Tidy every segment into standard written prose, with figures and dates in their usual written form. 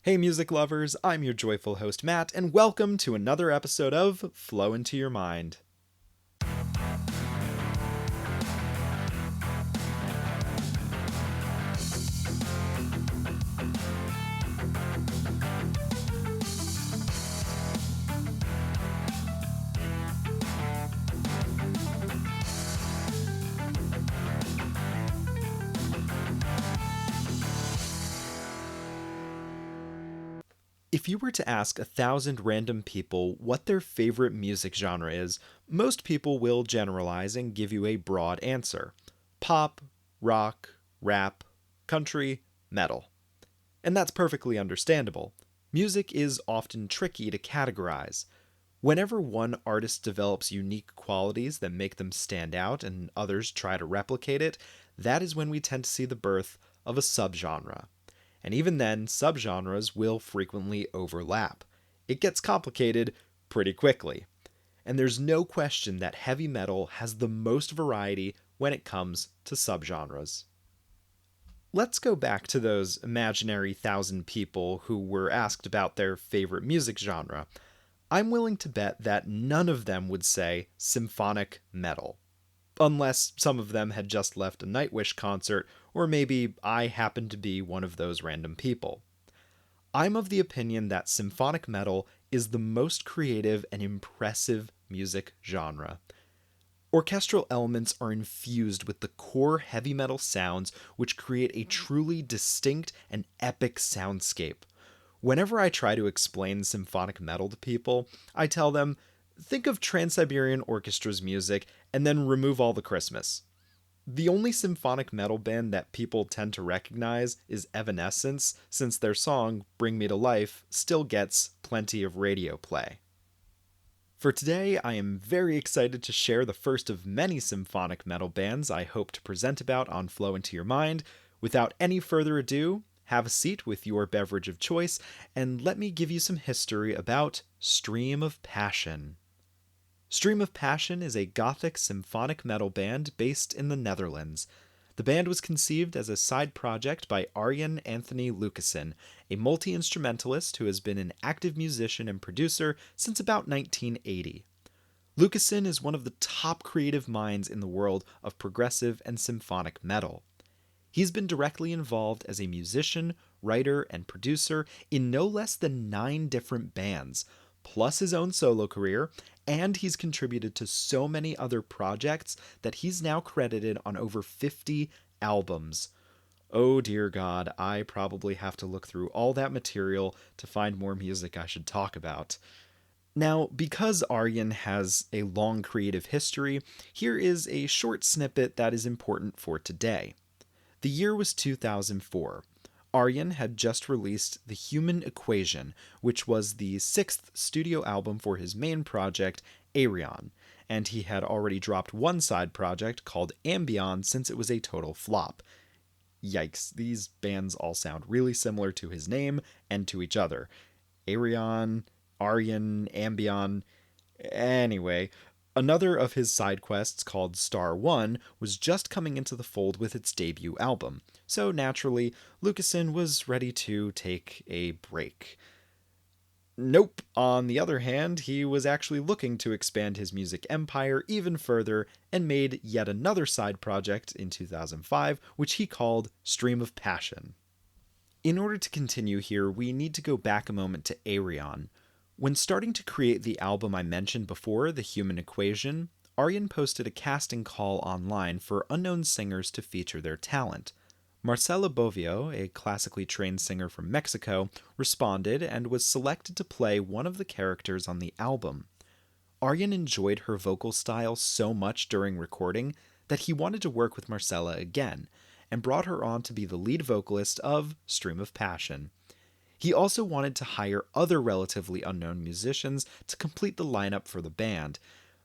Hey music lovers, I'm your joyful host Matt, and welcome to another episode of Flow Into Your Mind. If you were to ask 1,000 random people what their favorite music genre is, most people will generalize and give you a broad answer: pop, rock, rap, country, metal. And that's perfectly understandable. Music is often tricky to categorize. Whenever one artist develops unique qualities that make them stand out and others try to replicate it, that is when we tend to see the birth of a subgenre. And even then, subgenres will frequently overlap. It gets complicated pretty quickly. And there's no question that heavy metal has the most variety when it comes to subgenres. Let's go back to those imaginary 1,000 people who were asked about their favorite music genre. I'm willing to bet that none of them would say symphonic metal. Unless some of them had just left a Nightwish concert, or maybe I happened to be one of those random people. I'm of the opinion that symphonic metal is the most creative and impressive music genre. Orchestral elements are infused with the core heavy metal sounds, which create a truly distinct and epic soundscape. Whenever I try to explain symphonic metal to people, I tell them, think of Trans Siberian Orchestra's music and then remove all the Christmas. The only symphonic metal band that people tend to recognize is Evanescence, since their song, Bring Me to Life, still gets plenty of radio play. For today, I am very excited to share the first of many symphonic metal bands I hope to present about on Flow Into Your Mind. Without any further ado, have a seat with your beverage of choice, and let me give you some history about Stream of Passion. Stream of Passion is a gothic symphonic metal band based in the Netherlands. The band was conceived as a side project by Arjen Anthony Lucassen, a multi-instrumentalist who has been an active musician and producer since about 1980. Lucassen is one of the top creative minds in the world of progressive and symphonic metal. He's been directly involved as a musician, writer, and producer in no less than 9 different bands, plus his own solo career, and he's contributed to so many other projects that he's now credited on over 50 albums. Oh dear God, I probably have to look through all that material to find more music I should talk about. Now, because Arjen has a long creative history, here is a short snippet that is important for today. The year was 2004. Arjen had just released The Human Equation, which was the 6th studio album for his main project, Ayreon, and he had already dropped one side project called Ambion since it was a total flop. Yikes, these bands all sound really similar to his name and to each other. Ayreon, Arjen, Ambion. Anyway, another of his side quests, called Star One, was just coming into the fold with its debut album, so naturally, Lucassen was ready to take a break. Nope, on the other hand, he was actually looking to expand his music empire even further and made yet another side project in 2005, which he called Stream of Passion. In order to continue here, we need to go back a moment to Ayreon. When starting to create the album I mentioned before, The Human Equation, Arjen posted a casting call online for unknown singers to feature their talent. Marcela Bovio, a classically trained singer from Mexico, responded and was selected to play one of the characters on the album. Arjen enjoyed her vocal style so much during recording that he wanted to work with Marcela again, and brought her on to be the lead vocalist of Stream of Passion. He also wanted to hire other relatively unknown musicians to complete the lineup for the band.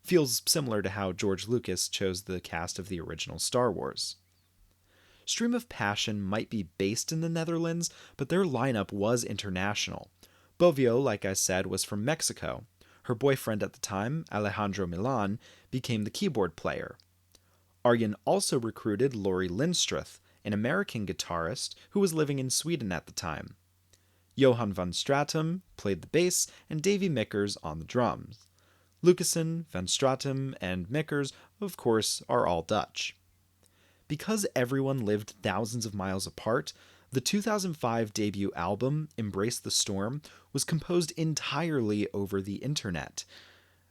Feels similar to how George Lucas chose the cast of the original Star Wars. Stream of Passion might be based in the Netherlands, but their lineup was international. Bovio, like I said, was from Mexico. Her boyfriend at the time, Alejandro Milan, became the keyboard player. Arjen also recruited Laurie Lindstruth, an American guitarist who was living in Sweden at the time. Johan van Stratum played the bass, and Davy Mikkers on the drums. Lucassen, van Stratum, and Mikkers, of course, are all Dutch. Because everyone lived thousands of miles apart, the 2005 debut album, Embrace the Storm, was composed entirely over the internet.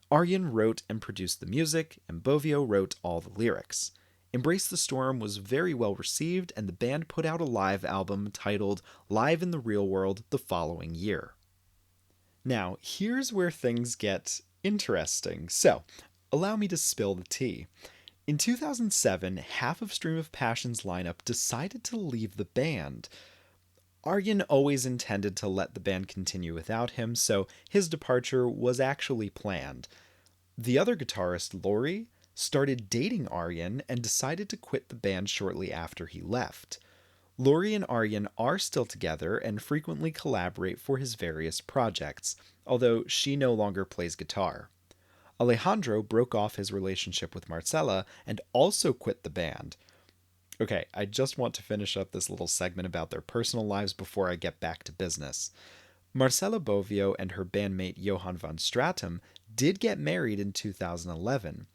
Arjen wrote and produced the music, and Bovio wrote all the lyrics. Embrace the Storm was very well received, and the band put out a live album titled Live in the Real World the following year. Now, here's where things get interesting. So, allow me to spill the tea. In 2007, half of Stream of Passion's lineup decided to leave the band. Arjen always intended to let the band continue without him, so his departure was actually planned. The other guitarist, Laurie, started dating Arjen and decided to quit the band shortly after he left. Laurie and Arjen are still together and frequently collaborate for his various projects, although she no longer plays guitar. Alejandro broke off his relationship with Marcela and also quit the band. Okay, I just want to finish up this little segment about their personal lives before I get back to business. Marcela Bovio and her bandmate Johan van Stratum did get married in 2011.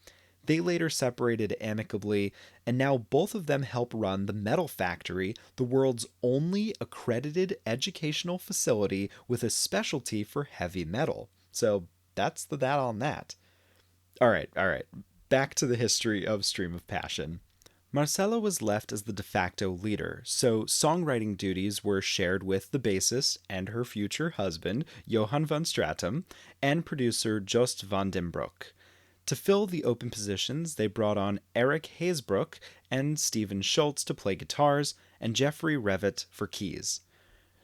They later separated amicably, and now both of them help run the Metal Factory, the world's only accredited educational facility with a specialty for heavy metal. So that's that on that. All right. Back to the history of Stream of Passion. Marcela was left as the de facto leader, so songwriting duties were shared with the bassist and her future husband, Johan van Stratum, and producer Joost van den Broek. To fill the open positions, they brought on Eric Haesbroek and Steven Schultz to play guitars, and Jeffrey Revitt for keys.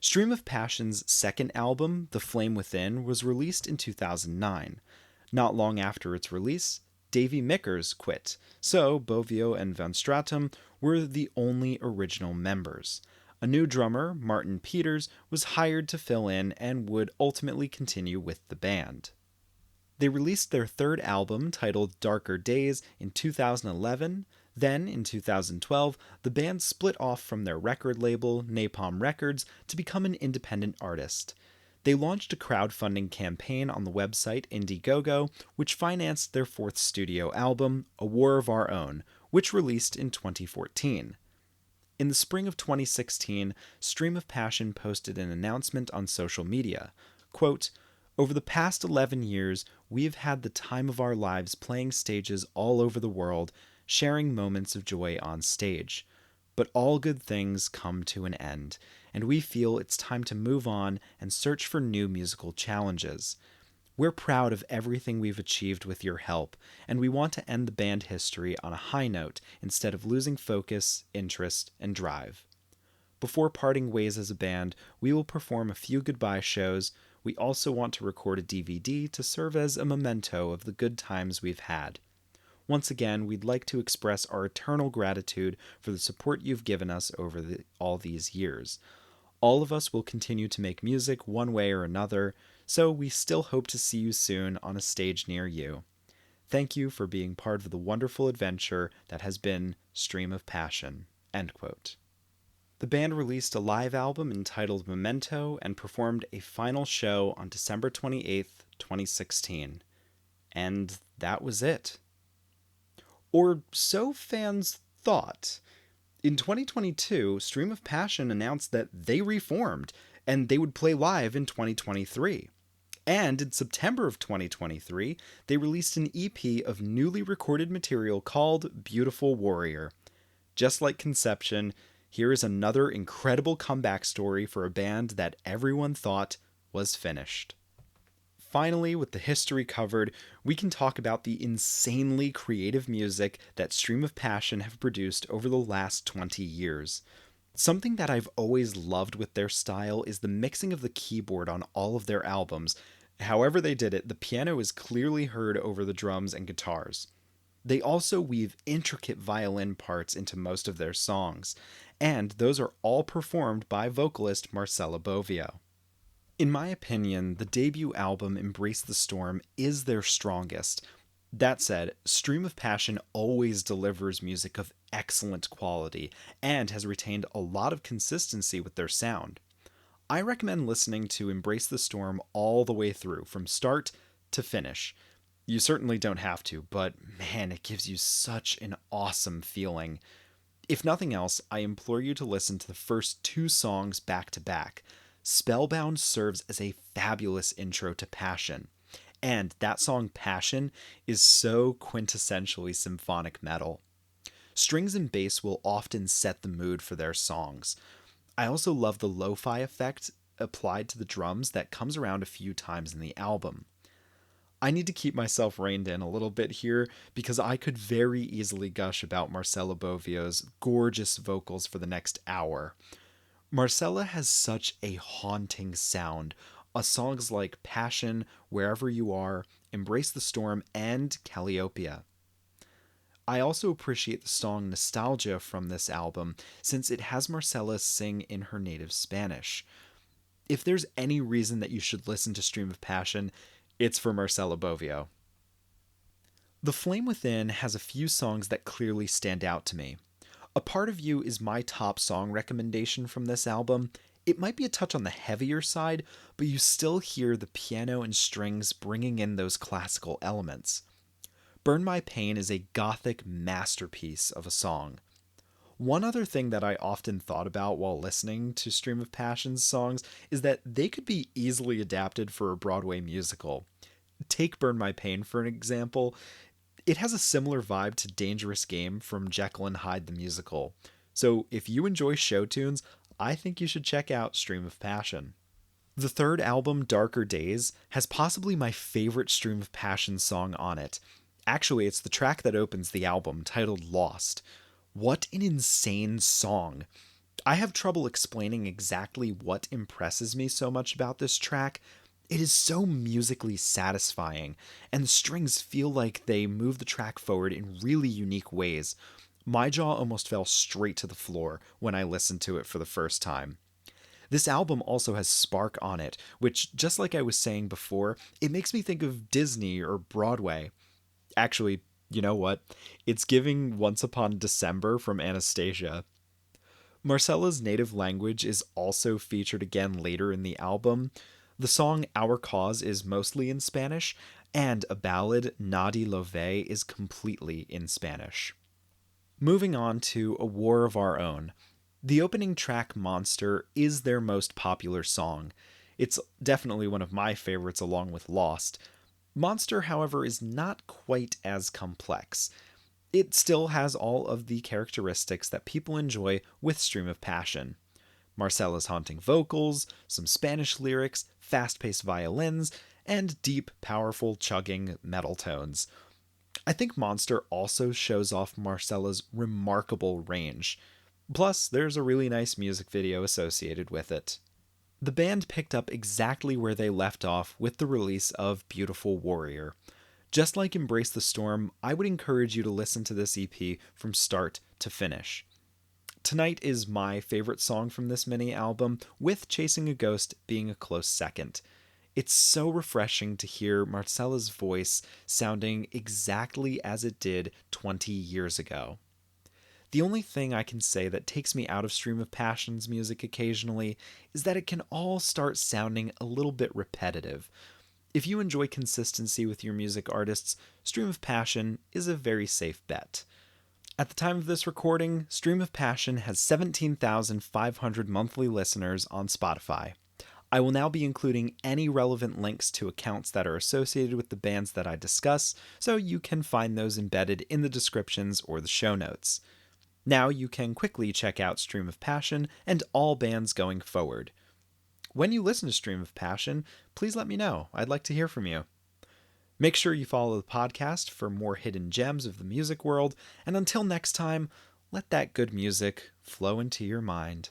Stream of Passion's second album, The Flame Within, was released in 2009. Not long after its release, Davy Mikkers quit, so Bovio and van Stratum were the only original members. A new drummer, Martin Peters, was hired to fill in and would ultimately continue with the band. They released their third album, titled Darker Days, in 2011. Then, in 2012, the band split off from their record label, Napalm Records, to become an independent artist. They launched a crowdfunding campaign on the website Indiegogo, which financed their fourth studio album, A War of Our Own, which released in 2014. In the spring of 2016, Stream of Passion posted an announcement on social media. Quote, "Over the past 11 years, we have had the time of our lives playing stages all over the world, sharing moments of joy on stage. But all good things come to an end, and we feel it's time to move on and search for new musical challenges. We're proud of everything we've achieved with your help, and we want to end the band history on a high note instead of losing focus, interest, and drive. Before parting ways as a band, we will perform a few goodbye shows. We also want to record a DVD to serve as a memento of the good times we've had. Once again, we'd like to express our eternal gratitude for the support you've given us over all these years. All of us will continue to make music one way or another, so we still hope to see you soon on a stage near you. Thank you for being part of the wonderful adventure that has been Stream of Passion." End quote. The band released a live album entitled Memento and performed a final show on December 28th, 2016. And that was it. Or so fans thought. In 2022, Stream of Passion announced that they reformed, and they would play live in 2023. And in September of 2023, they released an EP of newly recorded material called Beautiful Warrior. Just like Conception, here is another incredible comeback story for a band that everyone thought was finished. Finally, with the history covered, we can talk about the insanely creative music that Stream of Passion have produced over the last 20 years. Something that I've always loved with their style is the mixing of the keyboard on all of their albums. However they did it, the piano is clearly heard over the drums and guitars. They also weave intricate violin parts into most of their songs, and those are all performed by vocalist Marcela Bovio. In my opinion, the debut album Embrace the Storm is their strongest. That said, Stream of Passion always delivers music of excellent quality and has retained a lot of consistency with their sound. I recommend listening to Embrace the Storm all the way through, from start to finish. You certainly don't have to, but man, it gives you such an awesome feeling. If nothing else, I implore you to listen to the first two songs back to back. Spellbound serves as a fabulous intro to Passion. And that song Passion is so quintessentially symphonic metal. Strings and bass will often set the mood for their songs. I also love the lo-fi effect applied to the drums that comes around a few times in the album. I need to keep myself reined in a little bit here because I could very easily gush about Marcella Bovio's gorgeous vocals for the next hour. Marcella has such a haunting sound. Songs like Passion, Wherever You Are, Embrace the Storm, and Calliope. I also appreciate the song Nostalgia from this album since it has Marcella sing in her native Spanish. If there's any reason that you should listen to Stream of Passion, it's for Marcella Bovio. The Flame Within has a few songs that clearly stand out to me. A Part of You is my top song recommendation from this album. It might be a touch on the heavier side, but you still hear the piano and strings bringing in those classical elements. Burn My Pain is a gothic masterpiece of a song. One other thing that I often thought about while listening to Stream of Passion's songs is that they could be easily adapted for a Broadway musical. Take Burn My Pain for an example. It has a similar vibe to Dangerous Game from Jekyll and Hyde the musical. So if you enjoy show tunes, I think you should check out Stream of Passion. The third album, Darker Days, has possibly my favorite Stream of Passion song on it. Actually, it's the track that opens the album, titled Lost. What an insane song. I have trouble explaining exactly what impresses me so much about this track. It is so musically satisfying, and the strings feel like they move the track forward in really unique ways. My jaw almost fell straight to the floor when I listened to it for the first time. This album also has Spark on it, which, just like I was saying before, it makes me think of Disney or Broadway. Actually, you know what? It's giving Once Upon December from Anastasia. Marcella's native language is also featured again later in the album. The song Our Cause is mostly in Spanish, and a ballad, Nadie Lo Ve, is completely in Spanish. Moving on to A War of Our Own. The opening track, Monster, is their most popular song. It's definitely one of my favorites along with Lost. Monster, however, is not quite as complex. It still has all of the characteristics that people enjoy with Stream of Passion. Marcella's haunting vocals, some Spanish lyrics, fast-paced violins, and deep, powerful, chugging metal tones. I think Monster also shows off Marcella's remarkable range. Plus, there's a really nice music video associated with it. The band picked up exactly where they left off with the release of Beautiful Warrior. Just like Embrace the Storm, I would encourage you to listen to this EP from start to finish. Tonight is my favorite song from this mini album, with Chasing a Ghost being a close second. It's so refreshing to hear Marcella's voice sounding exactly as it did 20 years ago. The only thing I can say that takes me out of Stream of Passion's music occasionally is that it can all start sounding a little bit repetitive. If you enjoy consistency with your music artists, Stream of Passion is a very safe bet. At the time of this recording, Stream of Passion has 17,500 monthly listeners on Spotify. I will now be including any relevant links to accounts that are associated with the bands that I discuss, so you can find those embedded in the descriptions or the show notes. Now you can quickly check out Stream of Passion and all bands going forward. When you listen to Stream of Passion, please let me know. I'd like to hear from you. Make sure you follow the podcast for more hidden gems of the music world, and until next time, let that good music flow into your mind.